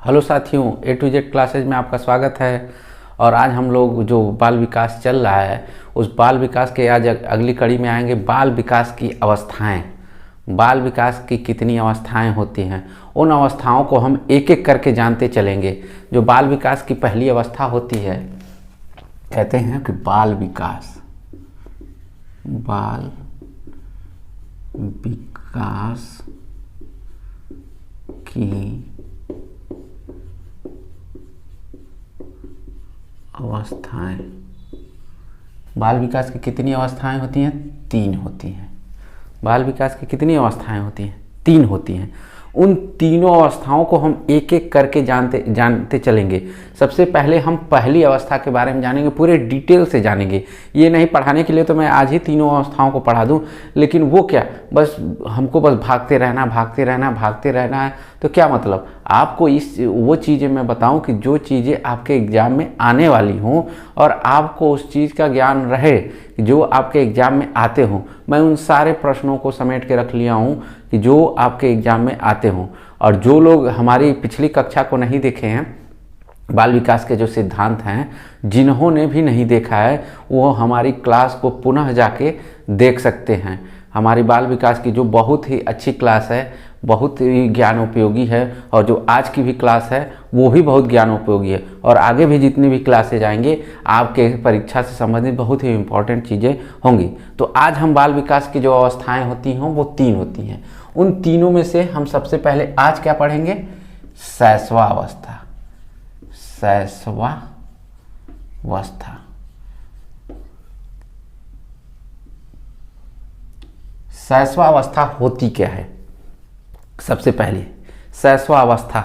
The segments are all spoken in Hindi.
हेलो साथियों, A to Z क्लासेज में आपका स्वागत है। और आज हम लोग जो बाल विकास चल रहा है उस बाल विकास के आज अगली कड़ी में आएंगे। बाल विकास की अवस्थाएं, बाल विकास की कितनी अवस्थाएं होती हैं, उन अवस्थाओं को हम एक एक करके जानते चलेंगे। जो बाल विकास की पहली अवस्था होती है, कहते हैं कि बाल विकास की अवस्थाएं। बाल विकास की कितनी अवस्थाएं होती हैं? 3 होती हैं। बाल विकास की कितनी अवस्थाएं होती हैं? 3 होती हैं। उन तीनों अवस्थाओं को हम एक एक करके जानते चलेंगे। सबसे पहले हम पहली अवस्था के बारे में जानेंगे, पूरे डिटेल से जानेंगे। ये नहीं पढ़ाने के लिए तो मैं आज ही तीनों अवस्थाओं को पढ़ा दूं, लेकिन वो क्या, बस हमको बस भागते रहना है। तो क्या मतलब, आपको वो चीज़ें मैं बताऊं कि जो चीज़ें आपके एग्ज़ाम में आने वाली हों और आपको उस चीज़ का ज्ञान रहे जो आपके एग्ज़ाम में आते हों। मैं उन सारे प्रश्नों को समेट के रख लिया हूं कि जो आपके एग्ज़ाम में आते हों। और जो लोग हमारी पिछली कक्षा को नहीं देखे हैं, बाल विकास के जो सिद्धांत हैं, जिन्होंने भी नहीं देखा है वो हमारी क्लास को पुनः जाके देख सकते हैं। हमारी बाल विकास की जो बहुत ही अच्छी क्लास है, बहुत ही ज्ञान उपयोगी है, और जो आज की भी क्लास है वो भी बहुत ज्ञान उपयोगी है। और आगे भी जितनी भी क्लासेज आएंगे आपके परीक्षा से संबंधित बहुत ही इम्पोर्टेंट चीज़ें होंगी। तो आज हम बाल विकास की जो अवस्थाएं होती हैं वो 3 होती हैं। उन तीनों में से हम सबसे पहले आज क्या पढ़ेंगे? शैशवावस्था। शैशवावस्था। शैशवावस्था होती क्या है? सबसे पहले शैशवावस्था,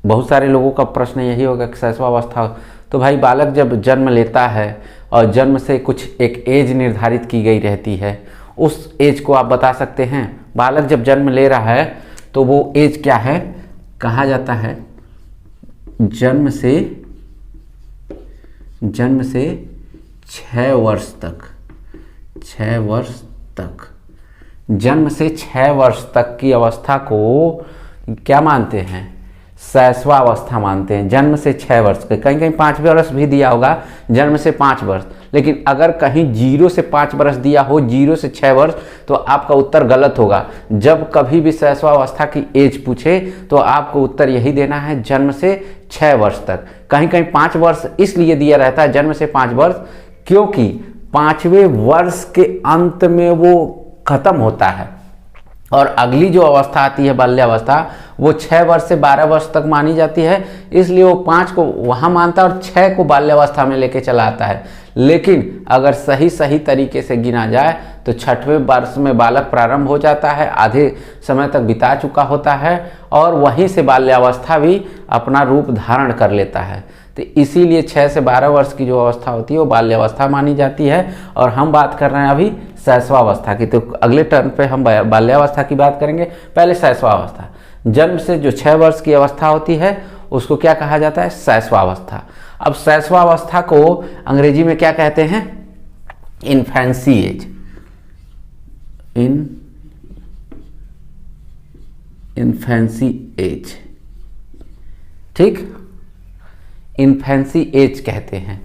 बहुत सारे लोगों का प्रश्न यही होगा कि शैशवावस्था, तो भाई बालक जब जन्म लेता है और जन्म से कुछ एक एज निर्धारित की गई रहती है, उस एज को आप बता सकते हैं। बालक जब जन्म ले रहा है तो वो एज क्या है? कहा जाता है जन्म से 6 वर्ष तक। 6 वर्ष तक, जन्म से 6 वर्ष तक की अवस्था को क्या मानते हैं? शैशवावस्था मानते हैं। जन्म से 6 वर्ष के, कहीं कहीं 5 वर्ष भी दिया होगा, जन्म से 5 वर्ष। लेकिन अगर कहीं 0 से 5 वर्ष दिया हो, 0 से 6 वर्ष, तो आपका उत्तर गलत होगा। जब कभी भी शैशवावस्था की एज पूछे तो आपको उत्तर यही देना है, जन्म से 6 वर्ष तक। कहीं कहीं 5 वर्ष इसलिए दिया रहता है, जन्म से 5 वर्ष, क्योंकि 5वें वर्ष के अंत में वो खत्म होता है और अगली जो अवस्था आती है बाल्यावस्था, वो 6 वर्ष से 12 वर्ष तक मानी जाती है। इसलिए वो 5 को वहाँ मानता है और 6 को बाल्यावस्था में लेके चला आता है। लेकिन अगर सही तरीके से गिना जाए तो 6वें वर्ष में बालक प्रारंभ हो जाता है, आधे समय तक बिता चुका होता है और वहीं से बाल्यावस्था भी अपना रूप धारण कर लेता है। तो इसीलिए 6 से 12 वर्ष की जो अवस्था होती है वो बाल्यावस्था मानी जाती है। और हम बात कर रहे हैं अभी शैशवावस्था की, तो अगले टर्न पे हम बाल्यावस्था की बात करेंगे। पहले शैशवावस्था, जन्म से जो 6 वर्ष की अवस्था होती है उसको क्या कहा जाता है? शैशवावस्था। अब शैशवावस्था को अंग्रेजी में क्या कहते हैं? Infancy age. इन्फेंसी एज, ठीक, इन्फेंसी एज कहते हैं।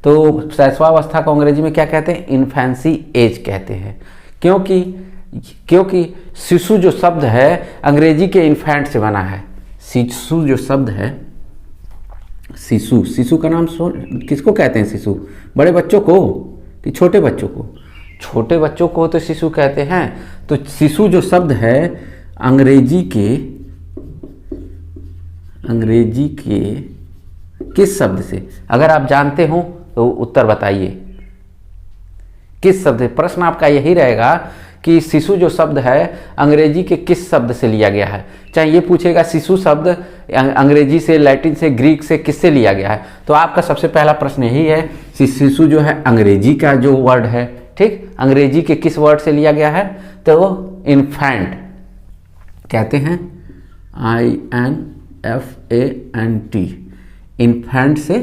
तो शैशवावस्था को अंग्रेजी में क्या कहते हैं? इन्फेंसी एज कहते हैं। क्योंकि शिशु जो शब्द है अंग्रेजी के इन्फेंट से बना है। शिशु जो शब्द है, शिशु का नाम किसको कहते हैं? शिशु बड़े बच्चों को कि छोटे बच्चों को? छोटे बच्चों को तो शिशु कहते हैं। तो शिशु जो शब्द है अंग्रेजी के किस शब्द से, अगर आप जानते हो तो उत्तर बताइए, किस शब्द से? प्रश्न आपका यही रहेगा कि शिशु जो शब्द है अंग्रेजी के किस शब्द से लिया गया है। चाहे ये पूछेगा शिशु शब्द अंग्रेजी से, लैटिन से, ग्रीक से किससे लिया गया है, तो आपका सबसे पहला प्रश्न यही है कि शिशु जो है अंग्रेजी का जो वर्ड है, ठीक, अंग्रेजी के किस वर्ड से लिया गया है? तो वो इन्फेंट कहते हैं, INFANT, इन्फेंट से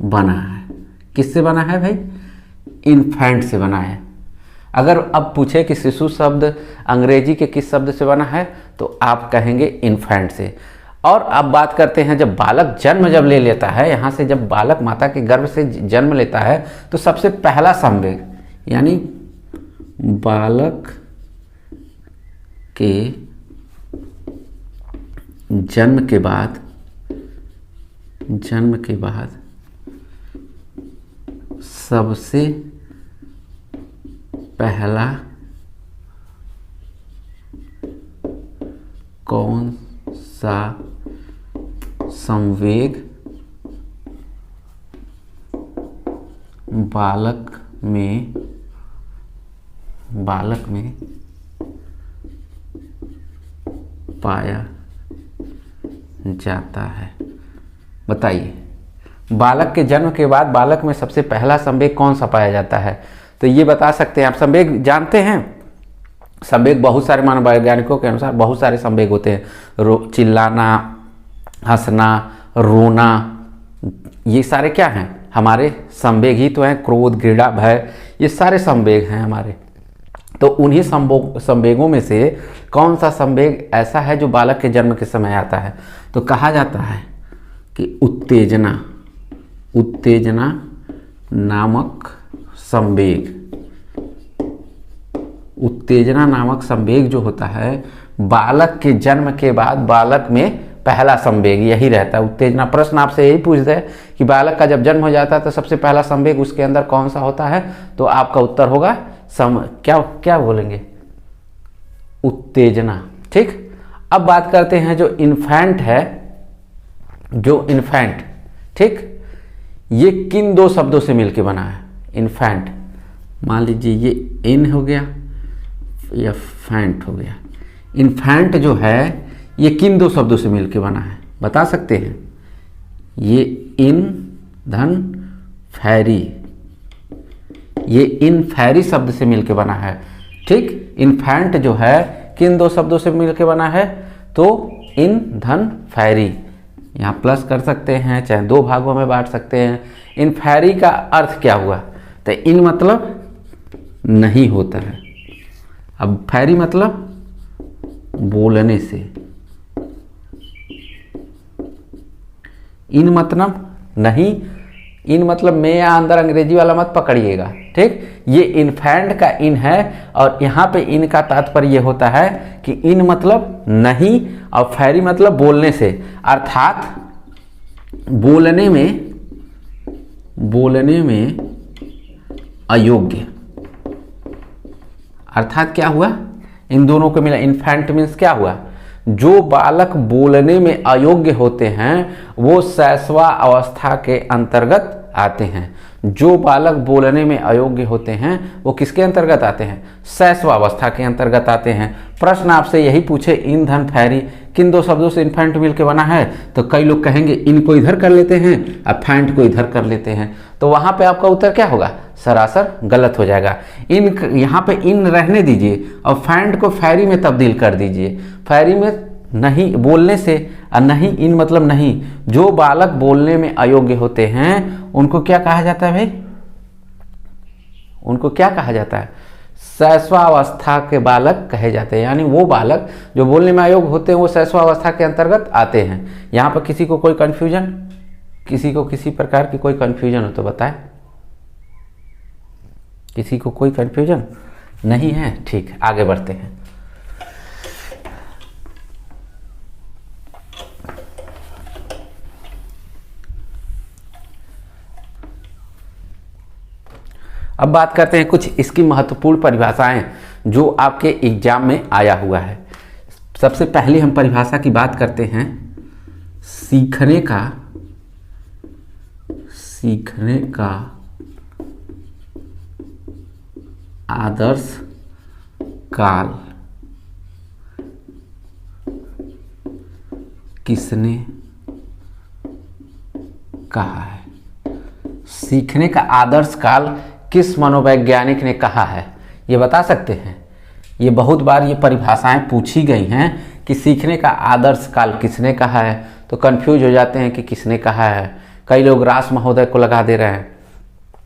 बना है। किससे बना है भाई? इन्फेंट से बना है। अगर अब पूछे कि शिशु शब्द अंग्रेजी के किस शब्द से बना है, तो आप कहेंगे इन्फेंट से। और अब बात करते हैं जब बालक जन्म जब ले लेता है, यहाँ से जब बालक माता के गर्भ से जन्म लेता है तो सबसे पहला संवेग यानी बालक के जन्म के बाद सबसे पहला कौन सा संवेग बालक में पाया जाता है? बताइए, बालक के जन्म के बाद बालक में सबसे पहला संवेग कौन सा पाया जाता है? तो ये बता सकते हैं आप। संवेग जानते हैं, संवेग बहुत सारे मनोवैज्ञानिकों के अनुसार बहुत सारे संवेग होते हैं। चिल्लाना, हंसना, रोना, ये सारे क्या हैं? हमारे संवेग ही तो हैं। क्रोध, घृणा, भय, ये सारे संवेग हैं हमारे। तो उन्हीं संवेगों में से कौन सा संवेग ऐसा है जो बालक के जन्म के समय आता है? तो कहा जाता है कि उत्तेजना नामक संवेग। उत्तेजना नामक संवेग जो होता है बालक के जन्म के बाद बालक में पहला संवेग यही रहता है, उत्तेजना। प्रश्न आपसे यही पूछते हैं कि बालक का जब जन्म हो जाता है तो सबसे पहला संवेग उसके अंदर कौन सा होता है? तो आपका उत्तर होगा क्या बोलेंगे? उत्तेजना। ठीक। अब बात करते हैं जो इन्फेंट है, ठीक, ये किन दो शब्दों से मिलकर बना है? इन्फेंट, मान लीजिए ये इन हो गया या फैंट हो गया। इन्फेंट जो है ये किन दो शब्दों से मिलकर बना है? बता सकते हैं? ये इन धन फैरी, ये इन फैरी शब्द से मिलकर बना है। ठीक। इन्फेंट जो है किन दो शब्दों से मिलकर बना है? तो इन धन फैरी। यहाँ प्लस कर सकते हैं, चाहे दो भागों में बांट सकते हैं। इन फैरी का अर्थ क्या हुआ? तो इन मतलब नहीं होता है, अब फैरी मतलब बोलने से। इन मतलब नहीं, इन मतलब में या अंदर अंग्रेजी वाला मत पकड़िएगा। ठीक। ये इन्फेंट का इन है और यहाँ पे इन का तात्पर्य ये होता है कि इन मतलब नहीं और फैरी मतलब बोलने से, अर्थात बोलने में अयोग्य। अर्थात क्या हुआ? इन दोनों को मिला इन्फेंट मीन्स क्या हुआ? जो बालक बोलने में अयोग्य होते हैं वो शैशवा अवस्था के अंतर्गत आते हैं। जो बालक बोलने में अयोग्य होते हैं वो किसके अंतर्गत आते हैं? शैशवा अवस्था के अंतर्गत आते हैं। प्रश्न आपसे यही पूछे इन धन फैरी किन दो शब्दों से इन्फेंट मिलकर बना है? तो कई लोग कहेंगे इनको इधर कर लेते हैं और फैंट को इधर कर लेते हैं, तो वहां पे आपका उत्तर क्या होगा? सरासर गलत हो जाएगा। इन यहाँ पे इन रहने दीजिए और फैंट को फैरी में तब्दील कर दीजिए। फैरी में नहीं बोलने से, और नहीं इन मतलब नहीं। जो बालक बोलने में अयोग्य होते हैं उनको क्या कहा जाता है भाई? उनको क्या कहा जाता है? शैशवावस्था के बालक कहे जाते हैं। यानी वो बालक जो बोलने में अयोग्य होते हैं वो शैशवावस्था के अंतर्गत आते हैं। यहाँ पर किसी को कोई कन्फ्यूजन, किसी को किसी प्रकार की कोई कन्फ्यूजन हो तो बताएं। किसी को कोई कन्फ्यूजन नहीं है? ठीक, आगे बढ़ते हैं। अब बात करते हैं कुछ इसकी महत्वपूर्ण परिभाषाएं जो आपके एग्जाम में आया हुआ है। सबसे पहले हम परिभाषा की बात करते हैं सीखने का आदर्श काल किसने कहा है? सीखने का आदर्श काल किस मनोवैज्ञानिक ने कहा है? ये बता सकते हैं? ये बहुत बार ये परिभाषाएं पूछी गई हैं कि सीखने का आदर्श काल किसने कहा है, तो कंफ्यूज हो जाते हैं कि किसने कहा है। कई लोग रास महोदय को लगा दे रहे हैं,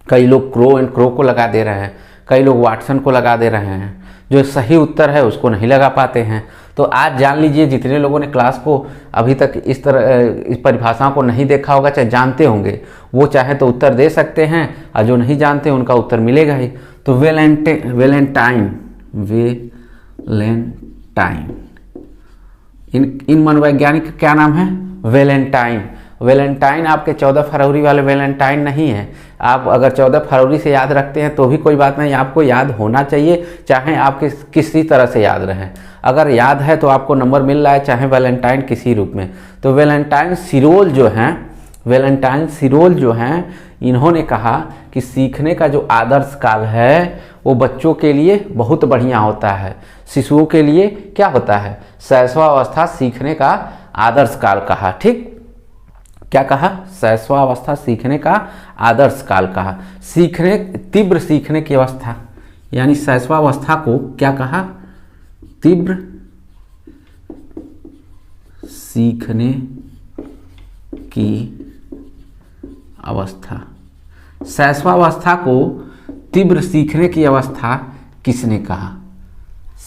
कई लोग क्रो एंड क्रो को लगा दे रहे हैं, कई लोग वाटसन को लगा दे रहे हैं। जो सही उत्तर है उसको नहीं लगा पाते हैं। तो आज जान लीजिए, जितने लोगों ने क्लास को अभी तक इस तरह इस परिभाषाओं को नहीं देखा होगा, चाहे जानते होंगे, वो चाहे तो उत्तर दे सकते हैं, और जो नहीं जानते उनका उत्तर मिलेगा ही। तो वेलेंटाइन इन मनोवैज्ञानिक का क्या नाम है? वेलेंटाइन आपके 14 फरवरी वाले वेलेंटाइन नहीं है। आप अगर 14 फरवरी से याद रखते हैं तो भी कोई बात नहीं, आपको याद होना चाहिए, चाहे आप किसी तरह से याद रहें। अगर याद है तो आपको नंबर मिल रहा है, चाहे वेलेंटाइन किसी रूप में। तो वेलेंटाइन सिरोल जो हैं, इन्होंने कहा कि सीखने का जो आदर्श काल है वो बच्चों के लिए बहुत बढ़िया होता है, शिशुओं के लिए क्या होता है? शैशवावस्था सीखने का आदर्श काल कहा। ठीक, क्या कहा? शैशवावस्था सीखने का आदर्श काल कहा। तीव्र सीखने की अवस्था, यानी शैशवावस्था को क्या कहा? तीव्र सीखने की अवस्था। शैशवावस्था को तीव्र सीखने की अवस्था किसने कहा?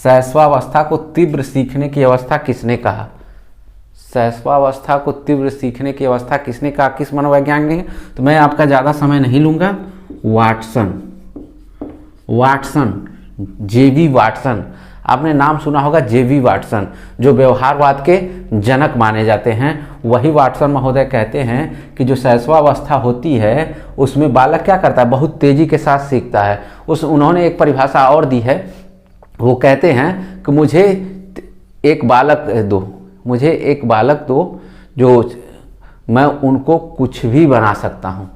शैशवावस्था को तीव्र सीखने की अवस्था किसने कहा? शैशवावस्था को तीव्र सीखने की अवस्था किसने कहा? किस मनोवैज्ञानिक ने? तो मैं आपका ज़्यादा समय नहीं लूँगा। वाटसन, जेवी वाटसन, आपने नाम सुना होगा, जेवी वाटसन, जो व्यवहारवाद के जनक माने जाते हैं। वही वाटसन महोदय कहते हैं कि जो शैशवावस्था होती है उसमें बालक क्या करता है? बहुत तेजी के साथ सीखता है। उन्होंने एक परिभाषा और दी है, वो कहते हैं कि मुझे एक बालक दो जो मैं उनको कुछ भी बना सकता हूँ।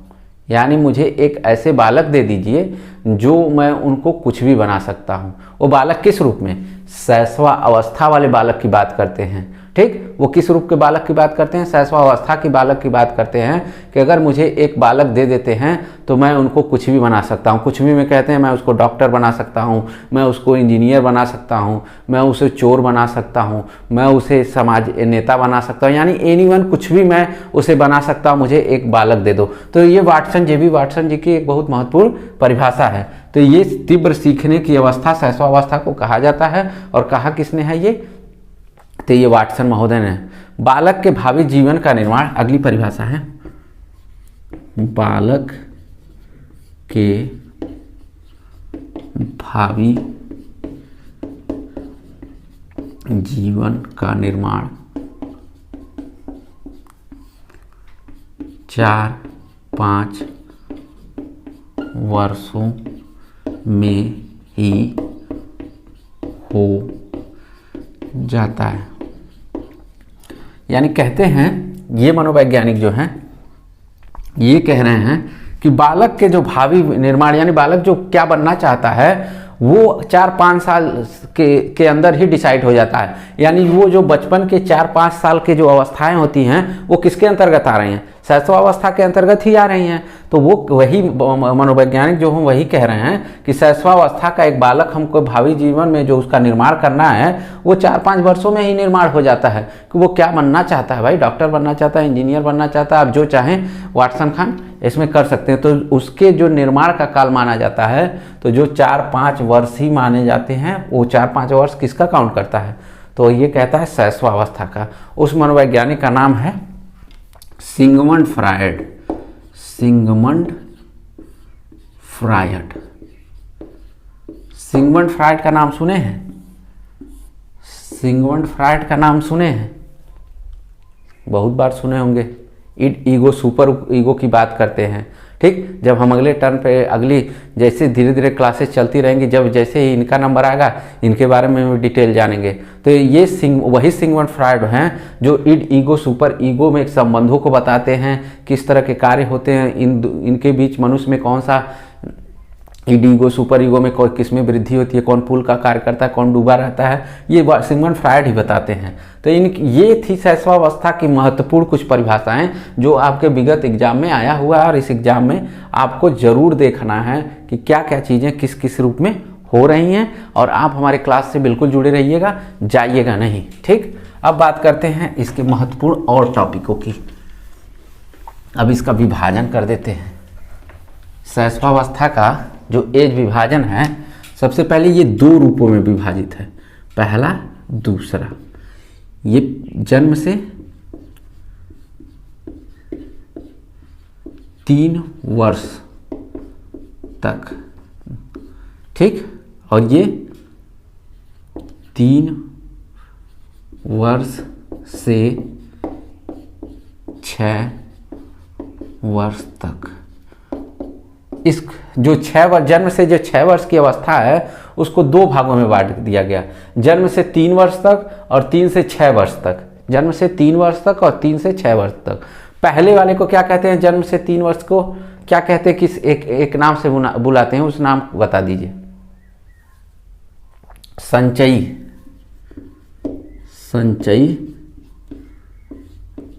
यानी मुझे एक ऐसे बालक दे दीजिए जो मैं उनको कुछ भी बना सकता हूँ। वो बालक किस रूप में? शैशवा अवस्था वाले बालक की बात करते हैं। ठीक, वो किस रूप के बालक की बात करते हैं? शैशवा अवस्था की बालक की बात करते हैं कि अगर मुझे एक बालक दे देते हैं तो मैं उनको कुछ भी बना सकता हूँ। कुछ भी में कहते हैं मैं उसको डॉक्टर बना सकता हूँ, मैं उसको इंजीनियर बना सकता हूँ, मैं उसे चोर बना सकता हूँ, मैं उसे समाज नेता बना सकता हूँ, यानी एनीवन कुछ भी मैं उसे बना सकता हूँ, मुझे एक बालक दे दो। तो ये जेवी वाटसन जी की एक बहुत महत्वपूर्ण परिभाषा है। तो ये तीव्र सीखने की अवस्था शैशवावस्था को कहा जाता है। और कहा किसने है ये? तो ये वाटसन महोदय ने। बालक के भावी जीवन का निर्माण, अगली परिभाषा है, बालक के भावी जीवन का निर्माण 4-5 वर्षों में ही हो जाता है। यानी कहते हैं ये मनोवैज्ञानिक जो हैं, ये कह रहे हैं कि बालक के जो भावी निर्माण, यानी बालक जो क्या बनना चाहता है वो 4-5 साल के अंदर ही डिसाइड हो जाता है। यानी वो जो बचपन के 4-5 साल के जो अवस्थाएं होती हैं वो किसके अंतर्गत आ रही हैं? शैशवावस्था के अंतर्गत ही आ रही हैं। तो वो वही मनोवैज्ञानिक जो हम वही कह रहे हैं कि शैशवावस्था का एक बालक हमको भावी जीवन में जो उसका निर्माण करना है वो 4-5 वर्षों में ही निर्माण हो जाता है कि वो क्या बनना चाहता है। भाई डॉक्टर बनना चाहता है, इंजीनियर बनना चाहता है, आप जो चाहें वाटसन खान इसमें कर सकते हैं। तो उसके जो निर्माण का काल माना जाता है, तो जो 4-5 वर्ष ही माने जाते हैं, वो 4-5 वर्ष किसका काउंट करता है? तो ये कहता है शैशवावस्था का। उस मनोवैज्ञानिक का नाम है सिगमंड फ्रायड। सिगमंड फ्रायड का नाम सुने हैं? सिगमंड फ्रायड का नाम सुने हैं? बहुत बार सुने होंगे। ईगो सुपर ईगो की बात करते हैं। ठीक, जब हम अगले टर्न पे अगली जैसे धीरे धीरे क्लासेस चलती रहेंगी, जब जैसे ही इनका नंबर आएगा इनके बारे में डिटेल जानेंगे। तो ये वही सिगमंड फ्रायड हैं जो ईगो सुपर ईगो में संबंधों को बताते हैं, किस तरह के कार्य होते हैं इनके बीच, मनुष्य में कौन सा ईगो सुपर ईगो में किस में वृद्धि होती है, कौन पुल का कार्य करता है, कौन डूबा रहता है, ये सिगमंड फ्रायड ही बताते हैं। तो ये थी शैशवावस्था की महत्वपूर्ण कुछ परिभाषाएं जो आपके विगत एग्जाम में आया हुआ है। और इस एग्जाम में आपको जरूर देखना है कि क्या क्या चीज़ें किस किस रूप में हो रही हैं। और आप हमारे क्लास से बिल्कुल जुड़े रहिएगा, जाइएगा नहीं। ठीक, अब बात करते हैं इसके महत्वपूर्ण और टॉपिकों की। अब इसका विभाजन कर देते हैं। शैशवावस्था का जो एज विभाजन है, सबसे पहले ये 2 रूपों में विभाजित है, पहला दूसरा। ये जन्म से 3 वर्ष तक, ठीक, और ये 3 वर्ष से 6 वर्ष तक। इस जो 6 वर्ष, जन्म से जो 6 वर्ष की अवस्था है उसको 2 भागों में बांट दिया गया, जन्म से 3 वर्ष तक और 3 से 6 वर्ष तक। जन्म से 3 वर्ष तक और 3 से 6 वर्ष तक। पहले वाले को क्या कहते हैं? जन्म से 3 वर्ष को क्या कहते हैं? किस एक नाम से बुलाते हैं, उस नाम को बता दीजिए। संचयी, संचयी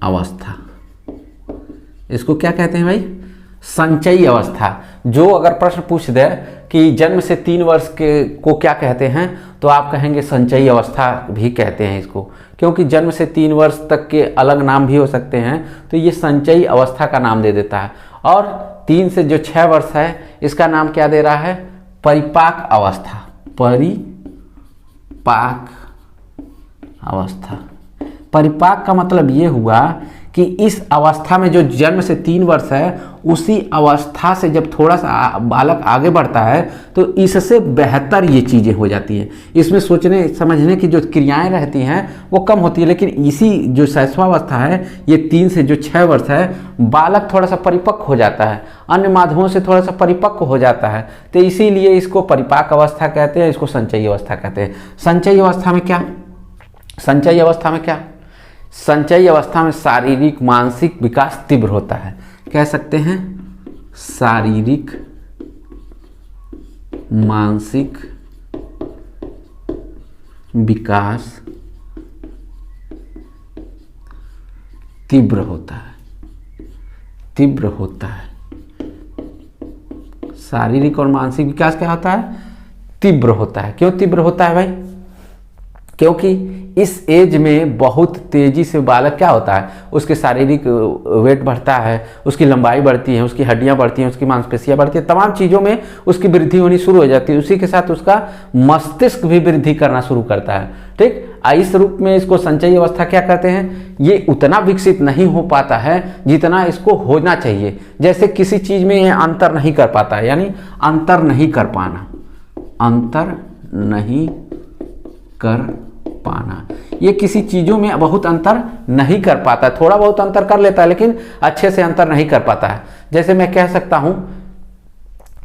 अवस्था, इसको क्या कहते हैं भाई? संचयी अवस्था। जो अगर प्रश्न पूछ दे कि जन्म से 3 वर्ष के को क्या कहते हैं, तो आप कहेंगे संचयी अवस्था भी कहते हैं इसको, क्योंकि जन्म से 3 वर्ष तक के अलग नाम भी हो सकते हैं, तो ये संचयी अवस्था का नाम दे देता है। और 3 से जो 6 वर्ष है इसका नाम क्या दे रहा है? परिपाक अवस्था, परिपाक अवस्था। परिपाक का मतलब ये हुआ कि इस अवस्था में जो जन्म से 3 वर्ष है, उसी अवस्था से जब थोड़ा सा बालक आगे बढ़ता है तो इससे बेहतर ये चीज़ें हो जाती हैं। इसमें सोचने समझने की जो क्रियाएं रहती हैं वो कम होती है, लेकिन इसी जो शैशवावस्था है, ये 3 से जो 6 वर्ष है, बालक थोड़ा सा परिपक्व हो जाता है, अन्य माध्यमों से थोड़ा सा परिपक्व हो जाता है, तो इसीलिए इसको परिपाक अवस्था कहते हैं, इसको संचयी अवस्था कहते हैं। संचयी अवस्था में क्या? संचयी अवस्था में क्या? संचयी अवस्था में शारीरिक मानसिक विकास तीव्र होता है। कह सकते हैं शारीरिक मानसिक विकास तीव्र होता है, तीव्र होता है। शारीरिक और मानसिक विकास क्या होता है? तीव्र होता है। क्यों तीव्र होता है भाई? क्योंकि इस एज में बहुत तेजी से बालक क्या होता है, उसके शारीरिक वेट बढ़ता है, उसकी लंबाई बढ़ती है, उसकी हड्डियां बढ़ती हैं, उसकी मांसपेशियां बढ़ती हैं, तमाम चीज़ों में उसकी वृद्धि होनी शुरू हो जाती है। उसी के साथ उसका मस्तिष्क भी वृद्धि करना शुरू करता है। ठीक, इस रूप में इसको संचयी अवस्था क्या कहते हैं? ये उतना विकसित नहीं हो पाता है जितना इसको होना चाहिए। जैसे किसी चीज़ में ये अंतर नहीं कर पाता है, यानी अंतर नहीं कर पाना, अंतर नहीं कर पाना, ये किसी चीज़ों में बहुत अंतर नहीं कर पाता है। थोड़ा बहुत अंतर कर लेता है लेकिन अच्छे से अंतर नहीं कर पाता है। जैसे मैं कह सकता हूं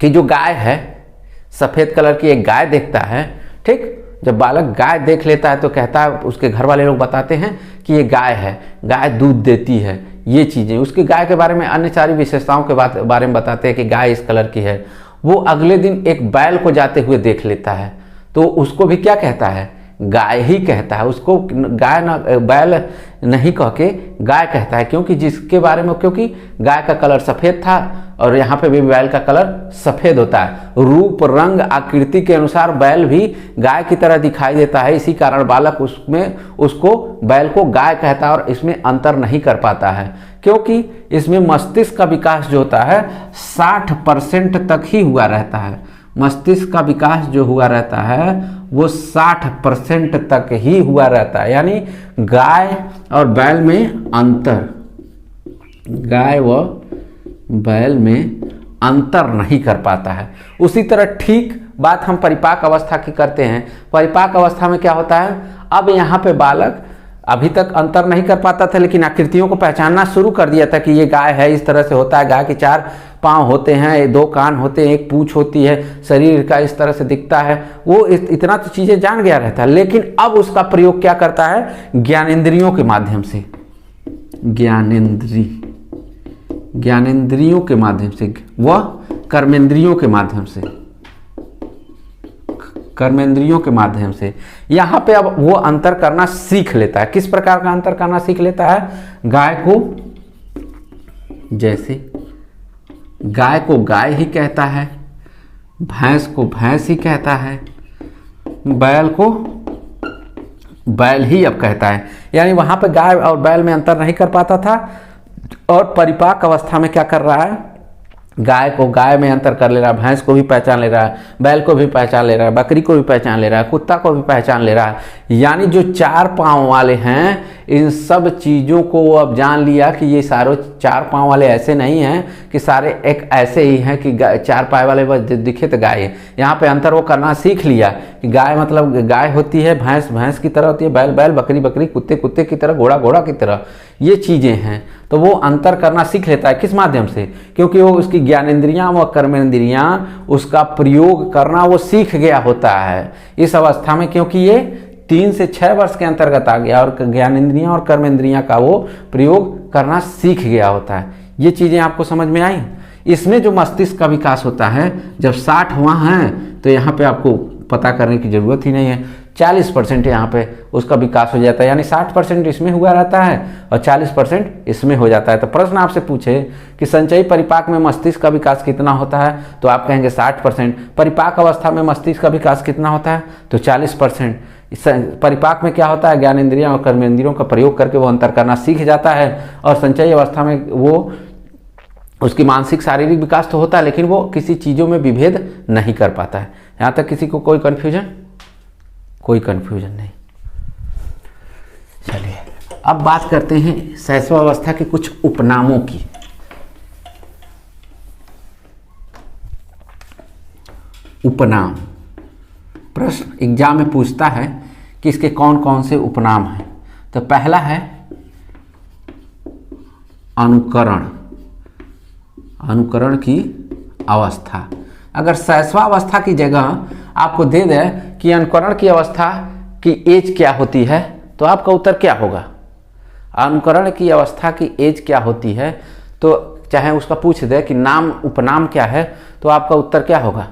कि जो गाय है, सफ़ेद कलर की एक गाय देखता है, ठीक, जब बालक गाय देख लेता है तो कहता है, उसके घर वाले लोग बताते हैं कि ये गाय है, गाय दूध देती है, ये चीज़ें उसकी गाय के बारे में, अन्य सारी विशेषताओं के बारे में बताते हैं कि गाय इस कलर की है। वो अगले दिन एक बैल को जाते हुए देख लेता है तो उसको भी क्या कहता है? गाय ही कहता है। उसको गाय ना बैल नहीं कह के गाय कहता है, क्योंकि जिसके बारे में, क्योंकि गाय का कलर सफ़ेद था और यहाँ पे भी बैल का कलर सफ़ेद होता है। रूप रंग आकृति के अनुसार बैल भी गाय की तरह दिखाई देता है, इसी कारण बालक उसको बैल को गाय कहता है और इसमें अंतर नहीं कर पाता है, क्योंकि इसमें मस्तिष्क का विकास जो होता है 60% तक ही हुआ रहता है। मस्तिष्क का विकास जो हुआ रहता है वो 60% तक ही हुआ रहता है, यानी गाय और बैल में अंतर, गाय व बैल में अंतर नहीं कर पाता है। उसी तरह ठीक बात हम परिपाक अवस्था की करते हैं। परिपाक अवस्था में क्या होता है? अब यहाँ पे बालक अभी तक अंतर नहीं कर पाता था, लेकिन आकृतियों को पहचानना शुरू कर दिया था कि ये गाय है, इस तरह से होता है, गाय के 4 पाँव होते हैं, 2 कान होते हैं, एक पूंछ होती है, शरीर का इस तरह से दिखता है। वो इतना तो चीज़ें जान गया रहता है, लेकिन अब उसका प्रयोग क्या करता है? ज्ञानेंद्रियों के माध्यम से, ज्ञानेंद्रियों के माध्यम से, वह कर्मेंद्रियों के माध्यम से, कर्मेंद्रियों के माध्यम से यहाँ पे अब वो अंतर करना सीख लेता है। किस प्रकार का अंतर करना सीख लेता है? गाय को, जैसे गाय को गाय ही कहता है, भैंस को भैंस ही कहता है, बैल को बैल ही अब कहता है। यानी वहाँ पे गाय और बैल में अंतर नहीं कर पाता था, और परिपाक अवस्था में क्या कर रहा है? गाय में अंतर कर ले रहा है, भैंस को भी पहचान ले रहा है, बैल को भी पहचान ले रहा है, बकरी को भी पहचान ले रहा है, कुत्ता को भी पहचान ले रहा है। यानी जो 4 पाँव वाले हैं, इन सब चीज़ों को वो अब जान लिया कि ये सारे 4 पाँव वाले ऐसे नहीं हैं कि सारे एक ऐसे ही हैं कि 4 पाँव वाले बस दिखे तो गाय है। यहाँ पे अंतर वो करना सीख लिया कि गाय मतलब गाय होती है, भैंस भैंस की तरह होती है, बैल बैल, बकरी बकरी, कुत्ते कुत्ते की तरह, घोड़ा घोड़ा की तरह, ये चीज़ें हैं। तो वो अंतर करना सीख लेता है। किस माध्यम से? क्योंकि वो उसकी ज्ञानेंद्रियां व कर्मेंद्रियां उसका प्रयोग करना वो सीख गया होता है इस अवस्था में, क्योंकि ये 3 से 6 वर्ष के अंतर्गत आ गया और ज्ञानेंद्रियां और कर्मेंद्रियां का वो प्रयोग करना सीख गया होता है। ये चीज़ें आपको समझ में आई? इसमें जो मस्तिष्क का विकास होता है, जब 60 हुआ है तो यहाँ पे आपको पता करने की ज़रूरत ही नहीं है, 40% यहाँ पे उसका विकास हो जाता है। यानी 60% इसमें हुआ रहता है और 40% इसमें हो जाता है। तो प्रश्न आपसे पूछे कि संचयी परिपाक में मस्तिष्क का विकास कितना होता है, तो आप कहेंगे 60%। परिपाक अवस्था में मस्तिष्क का विकास कितना होता है, तो 40%। परिपाक में क्या होता है, ज्ञानेंद्रियों और कर्मेंद्रियों का प्रयोग करके वो अंतर करना सीख जाता है, और संचयी अवस्था में वो उसकी मानसिक शारीरिक विकास तो होता है, लेकिन वो किसी चीज़ों में विभेद नहीं कर पाता है। यहाँ तक किसी को कोई कन्फ्यूजन? कोई कन्फ्यूजन नहीं। चलिए अब बात करते हैं शैशवावस्था के कुछ उपनामों की। उपनाम प्रश्न एग्जाम में पूछता है कि इसके कौन कौन से उपनाम हैं। तो पहला है अनुकरण। अनुकरण की अवस्था। अगर शैशवावस्था की जगह आपको दे दे कि अनुकरण की अवस्था की एज क्या होती है, तो आपका उत्तर क्या होगा? अनुकरण की अवस्था की एज क्या होती है, तो चाहे उसका पूछ दे कि नाम उपनाम क्या है, तो आपका उत्तर क्या होगा?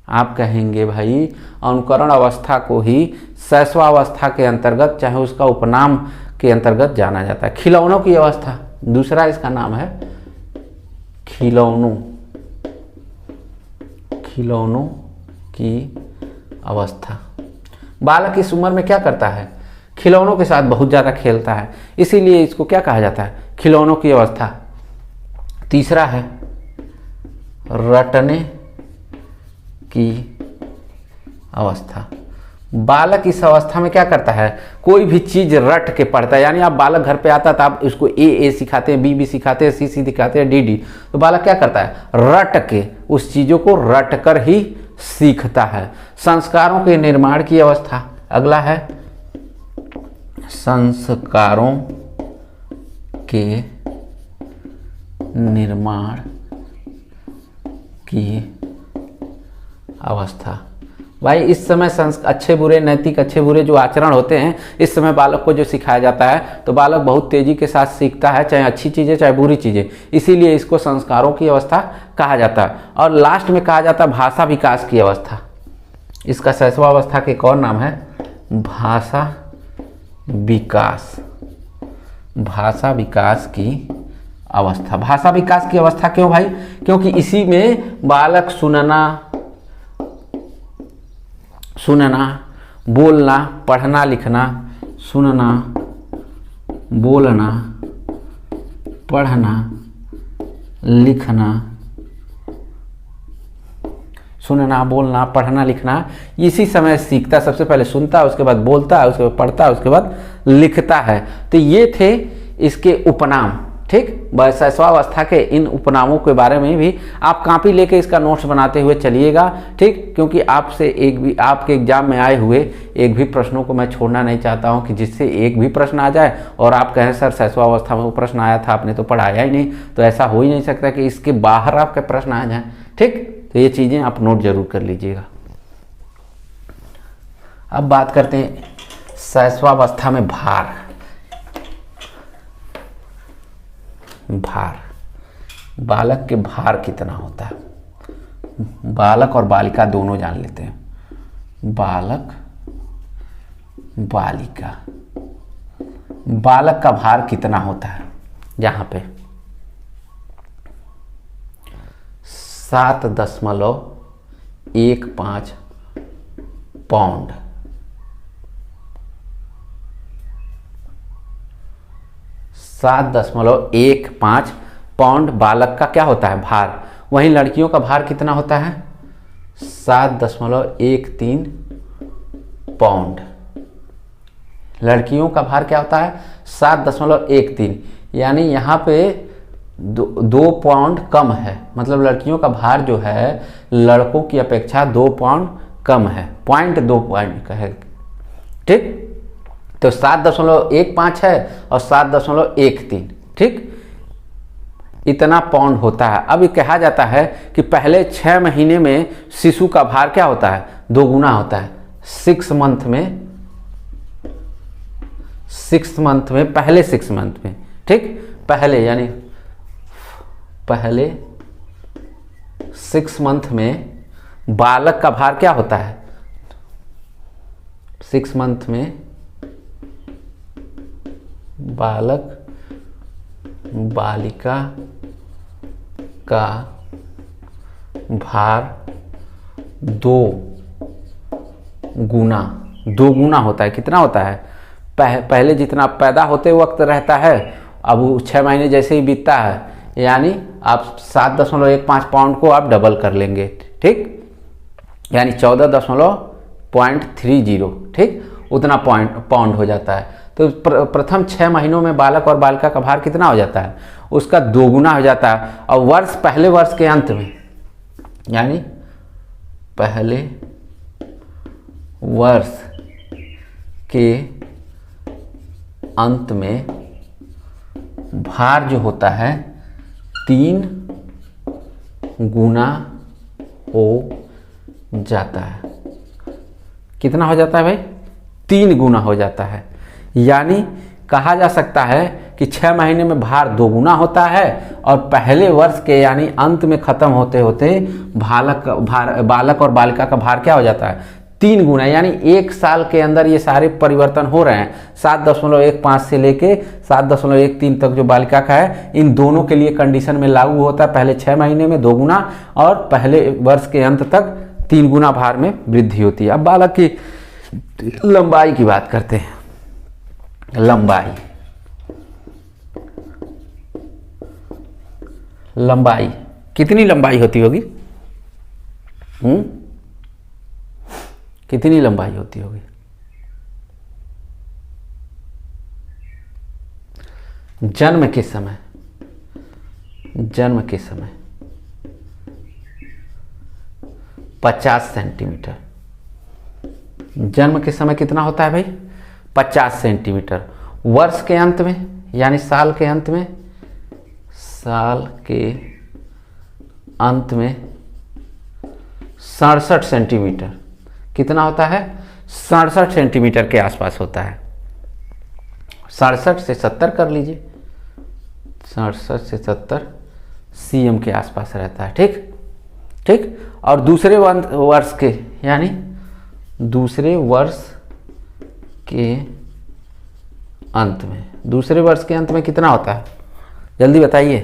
आप कहेंगे भाई अनुकरण अवस्था को ही शैशवावस्था के अंतर्गत, चाहे उसका उपनाम के अंतर्गत जाना जाता है। खिलौनों की अवस्था दूसरा इसका नाम है, खिलौनों। खिलौनों की अवस्था। बालक इस उम्र में क्या करता है? खिलौनों के साथ बहुत ज़्यादा खेलता है, इसीलिए इसको क्या कहा जाता है? खिलौनों की अवस्था। तीसरा है रटने की अवस्था। बालक इस अवस्था में क्या करता है? कोई भी चीज़ रट के पढ़ता है। यानी आप बालक घर पे आता तो आप इसको ए सिखाते हैं, बी सिखाते हैं, सी दिखाते हैं, डी। तो बालक क्या करता है? रट के उस चीज़ों को रट कर ही सीखता है। संस्कारों के निर्माण की अवस्था। अगला है संस्कारों के निर्माण की अवस्था। भाई इस समय अच्छे बुरे, नैतिक अच्छे बुरे जो आचरण होते हैं, इस समय बालक को जो सिखाया जाता है, तो बालक बहुत तेजी के साथ सीखता है, चाहे अच्छी चीज़ें चाहे बुरी चीज़ें। इसीलिए इसको संस्कारों की अवस्था कहा जाता है। और लास्ट में कहा जाता है भाषा विकास की अवस्था। इसका शैशवावस्था के एक और नाम है भाषा विकास। भाषा विकास की अवस्था। भाषा विकास की अवस्था क्यों भाई? क्योंकि इसी में बालक सुनना, बोलना, पढ़ना लिखना, सुनना, बोलना, पढ़ना, लिखना, सुनना, बोलना, पढ़ना, लिखना इसी समय सीखता। सबसे पहले सुनता है, उसके बाद बोलता है, उसके बाद पढ़ता है, उसके बाद लिखता है। तो ये थे इसके उपनाम। ठीक, शैशवावस्था के इन उपनामों के बारे में भी आप कॉपी लेके इसका नोट्स बनाते हुए चलिएगा। ठीक, क्योंकि आपसे एक भी आपके एग्जाम में आए हुए एक भी प्रश्नों को मैं छोड़ना नहीं चाहता हूं कि जिससे एक भी प्रश्न आ जाए और आप कहें सर शैशवावस्था में वो प्रश्न आया था, आपने तो पढ़ाया ही नहीं। तो ऐसा हो ही नहीं सकता कि इसके बाहर आपके प्रश्न आ जाए। ठीक, तो ये चीज़ें आप नोट जरूर कर लीजिएगा। अब बात करते हैं शैशवावस्था में भार। भार, बालक के भार कितना होता है? बालक और बालिका दोनों जान लेते हैं। बालक, बालिका। बालक का भार कितना होता है? यहाँ पे 7.15 पाउंड। 7.15 पाउंड बालक का क्या होता है, भार। वहीं लड़कियों का भार कितना होता है, 7.13 पाउंड। लड़कियों का भार क्या होता है, 7.13, यानी यहाँ पे 2 पाउंड कम है। मतलब लड़कियों का भार जो है लड़कों की अपेक्षा 2 पाउंड कम है, 0.2 पाउंड का है। ठीक, तो 7.15 है और 7.13, ठीक, इतना पाउंड होता है। अब ये कहा जाता है कि पहले 6 महीने में शिशु का भार क्या होता है, 2 गुना होता है। 6 मंथ में, पहले 6 मंथ में, ठीक, पहले यानी पहले 6 मंथ में बालक का भार क्या होता है, 6 मंथ में बालक बालिका का भार 2 गुना होता है। कितना होता है, पहले जितना पैदा होते वक्त रहता है, अब 6 महीने जैसे ही बीतता है, यानी आप 7.15 पाउंड को आप डबल कर लेंगे, ठीक, यानी 14.30, ठीक, उतना पाउंड हो जाता है। तो प्रथम 6 महीनों में बालक और बालिका का भार कितना हो जाता है, उसका 2 गुना हो जाता है। और पहले वर्ष के अंत में, यानी पहले वर्ष के अंत में भार जो होता है 3 गुना हो जाता है। कितना हो जाता है भाई, 3 गुना हो जाता है। यानी कहा जा सकता है कि 6 महीने में भार 2 गुना होता है और पहले वर्ष के यानी अंत में खत्म होते होते बालक और बालिका का भार क्या हो जाता है, 3 गुना। यानी 1 साल के अंदर ये सारे परिवर्तन हो रहे हैं। 7.15 से लेके 7.13 तक जो बालिका का है, इन दोनों के लिए कंडीशन में लागू होता है। पहले 6 महीने में 2 गुना और पहले वर्ष के अंत तक 3 गुना भार में वृद्धि होती है। अब बालक की लंबाई की बात करते हैं। लंबाई कितनी लंबाई होती होगी, कितनी लंबाई होती होगी, जन्म के समय 50 सेंटीमीटर। जन्म के समय कितना होता है भाई, 50 सेंटीमीटर। वर्ष के अंत में यानी साल के अंत में 67 सेंटीमीटर। कितना होता है, 67 सेंटीमीटर के आसपास होता है। 67 से 70 कर लीजिए, 67 से 70 cm के आसपास रहता है, ठीक ठीक। और दूसरे वर्ष के यानी दूसरे वर्ष के अंत में कितना होता है, जल्दी बताइए,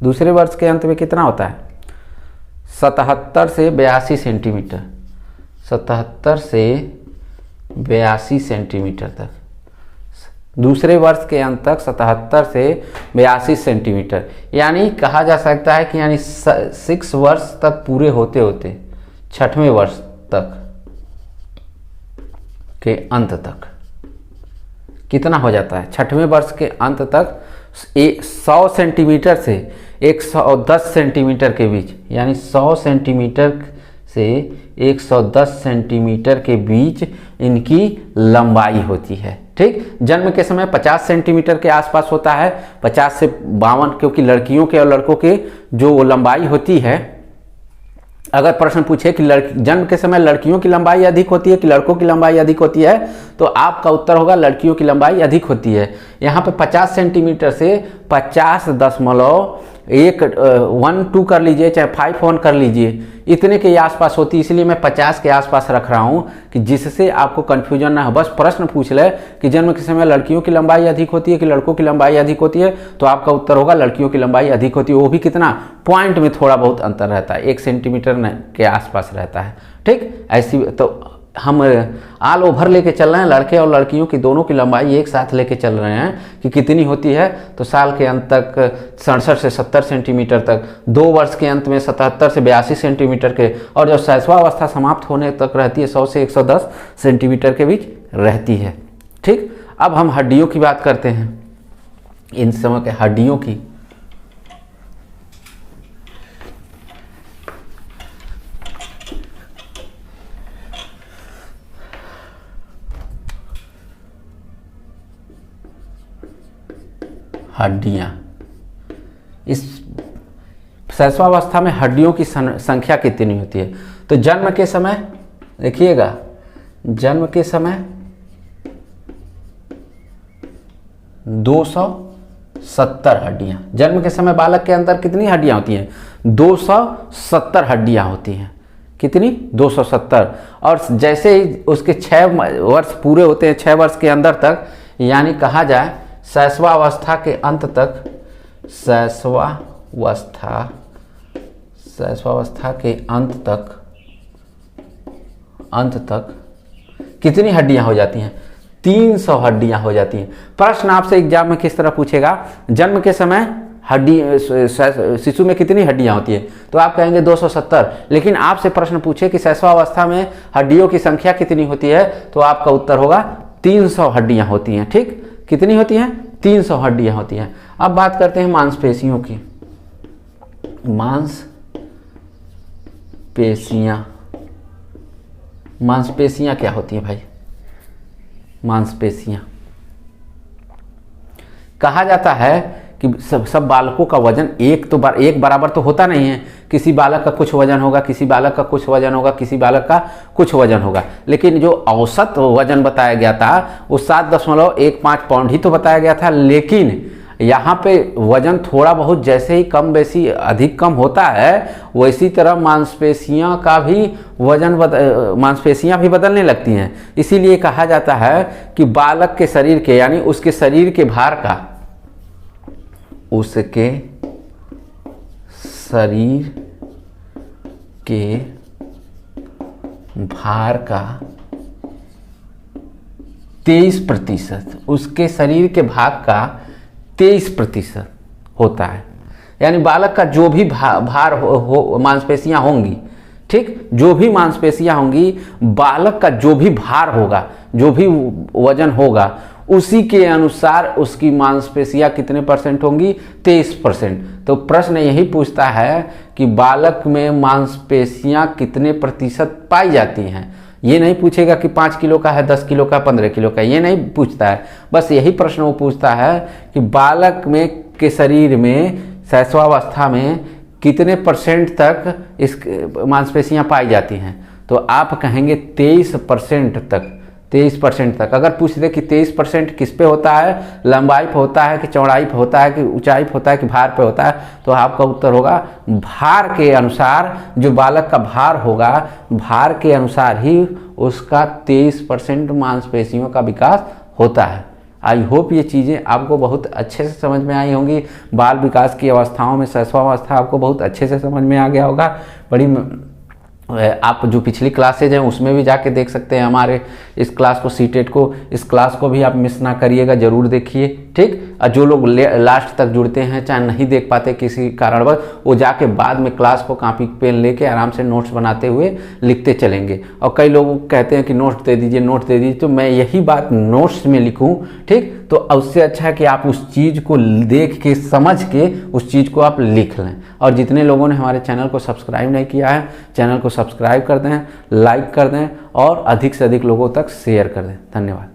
दूसरे वर्ष के अंत में कितना होता है, 77 से 82 सेंटीमीटर। 77 से 82 सेंटीमीटर तक, दूसरे वर्ष के अंत तक 77 से 82 सेंटीमीटर। यानी कहा जा सकता है कि यानी 6 वर्ष तक पूरे होते होते 6वें वर्ष तक के अंत तक कितना हो जाता है, 6वें वर्ष के अंत तक 100 सेंटीमीटर से 110 सेंटीमीटर के बीच, यानी 100 सेंटीमीटर से 110 सेंटीमीटर के बीच इनकी लंबाई होती है, ठीक। जन्म के समय 50 सेंटीमीटर के आसपास होता है, 50 से 52, क्योंकि लड़कियों के और लड़कों के जो लंबाई होती है, अगर प्रश्न पूछे कि जन्म के समय लड़कियों की लंबाई अधिक होती है कि लड़कों की लंबाई अधिक होती है, तो आपका उत्तर होगा लड़कियों की लंबाई अधिक होती है। यहाँ पे 50 सेंटीमीटर से 50.12 कर लीजिए, चाहे 51 कर लीजिए, इतने के आसपास होती है। इसलिए मैं 50 के आसपास रख रहा हूँ कि जिससे आपको कन्फ्यूजन ना हो। बस प्रश्न पूछ ले कि जन्म के समय लड़कियों की लंबाई अधिक होती है कि लड़कों की लंबाई अधिक होती है, तो आपका उत्तर होगा लड़कियों की लंबाई अधिक होती है। वो भी कितना, पॉइंट में थोड़ा बहुत अंतर रहता है, 1 सेंटीमीटर के आसपास रहता है, ठीक। ऐसी तो हम ऑल ओवर लेके चल रहे हैं, लड़के और लड़कियों की दोनों की लंबाई एक साथ लेके चल रहे हैं कि कितनी होती है, तो साल के अंत तक 67 से 70 सेंटीमीटर तक, 2 वर्ष के अंत में 77 से 82 सेंटीमीटर के, और जब शैशवावस्था समाप्त होने तक रहती है 100 से 110 सेंटीमीटर के बीच रहती है। ठीक, अब हम हड्डियों की बात करते हैं, इन समय के हड्डियों की। हड्डियाँ, इस शैशवावस्था में हड्डियों की संख्या कितनी होती है? तो जन्म के समय देखिएगा, जन्म के समय 270 हड्डियाँ। जन्म के समय बालक के अंदर कितनी हड्डियाँ होती हैं? 270 हड्डियाँ होती हैं। कितनी? 270। और जैसे ही उसके 6 वर्ष पूरे होते हैं, 6 वर्ष के अंदर तक, यानी कहा जाए शैशवावस्था के अंत तक, शैशवावस्था के अंत तक कितनी हड्डियां हो जाती हैं? 300 हड्डियां हो जाती हैं। प्रश्न आपसे एग्जाम में किस तरह पूछेगा, जन्म के समय हड्डी शिशु में कितनी हड्डियां होती है? तो आप कहेंगे 270। लेकिन आपसे प्रश्न पूछे कि शैशवावस्था में हड्डियों की संख्या कितनी होती है, तो आपका उत्तर होगा 300 हड्डियां होती हैं। ठीक, कितनी होती हैं? 300 हड्डियां होती हैं। अब बात करते हैं मांसपेशियों की। मांसपेशियां क्या होती हैं भाई? मांसपेशियां, कहा जाता है कि सब बालकों का वजन एक बराबर तो होता नहीं है। किसी बालक का कुछ वजन होगा, किसी बालक का कुछ वजन होगा, किसी बालक का कुछ वजन होगा। लेकिन जो औसत वजन बताया गया था वो 7.15 पाउंड ही तो बताया गया था। लेकिन यहाँ पे वजन थोड़ा बहुत जैसे ही कम बेसी अधिक कम होता है, वैसी तरह मांसपेशियाँ का भी वजन मांसपेशियाँ भी बदलने लगती हैं। इसीलिए कहा जाता है कि बालक के शरीर के, यानी उसके शरीर के भार का, उसके शरीर के भार का 23%, उसके शरीर के भाग का 23% होता है। यानी बालक का जो भी भार हो मांसपेशियां होंगी, ठीक, जो भी मांसपेशियां होंगी, बालक का जो भी भार होगा, जो भी वजन होगा, उसी के अनुसार उसकी मांसपेशियां कितने परसेंट होंगी? 23%। तो प्रश्न यही पूछता है कि बालक में मांसपेशियां कितने प्रतिशत पाई जाती हैं। ये नहीं पूछेगा कि 5 किलो का है, 10 किलो का, 15 किलो का, ये नहीं पूछता है। बस यही प्रश्न वो पूछता है कि बालक में के शरीर में शैशवावस्था में कितने परसेंट तक इस मांसपेशियां पाई जाती हैं। तो आप कहेंगे 23% तक, 23% तक। अगर पूछ दे कि 23% किस पे होता है, लंबाई पे होता है कि चौड़ाई पे होता है कि ऊंचाई पे होता है कि भार पे होता है, तो आपका उत्तर होगा भार के अनुसार। जो बालक का भार होगा, भार के अनुसार ही उसका 23% मांसपेशियों का विकास होता है। आई होप ये चीज़ें आपको बहुत अच्छे से समझ में आई होंगी। बाल विकास की अवस्थाओं में शैशवावस्था आपको बहुत अच्छे से समझ में आ गया होगा। बड़ी आप जो पिछली क्लासेज हैं उसमें भी जाके देख सकते हैं हमारे इस क्लास को, सीटेट को, इस क्लास को भी आप मिस ना करिएगा, ज़रूर देखिए। ठीक, और जो लोग लास्ट तक जुड़ते हैं, चाहे नहीं देख पाते किसी कारणवश, वो जाके बाद में क्लास को कॉपी पेन लेके आराम से नोट्स बनाते हुए लिखते चलेंगे। और कई लोग कहते हैं कि नोट दे दीजिए, नोट दे दीजिए, तो मैं यही बात नोट्स में लिखूं, ठीक, तो उससे अच्छा है कि आप उस चीज़ को देख के, समझ के उस चीज़ को आप लिख लें। और जितने लोगों ने हमारे चैनल को सब्सक्राइब नहीं किया है, चैनल को सब्सक्राइब कर दें, लाइक कर दें और अधिक से अधिक लोगों तक शेयर कर दें। धन्यवाद।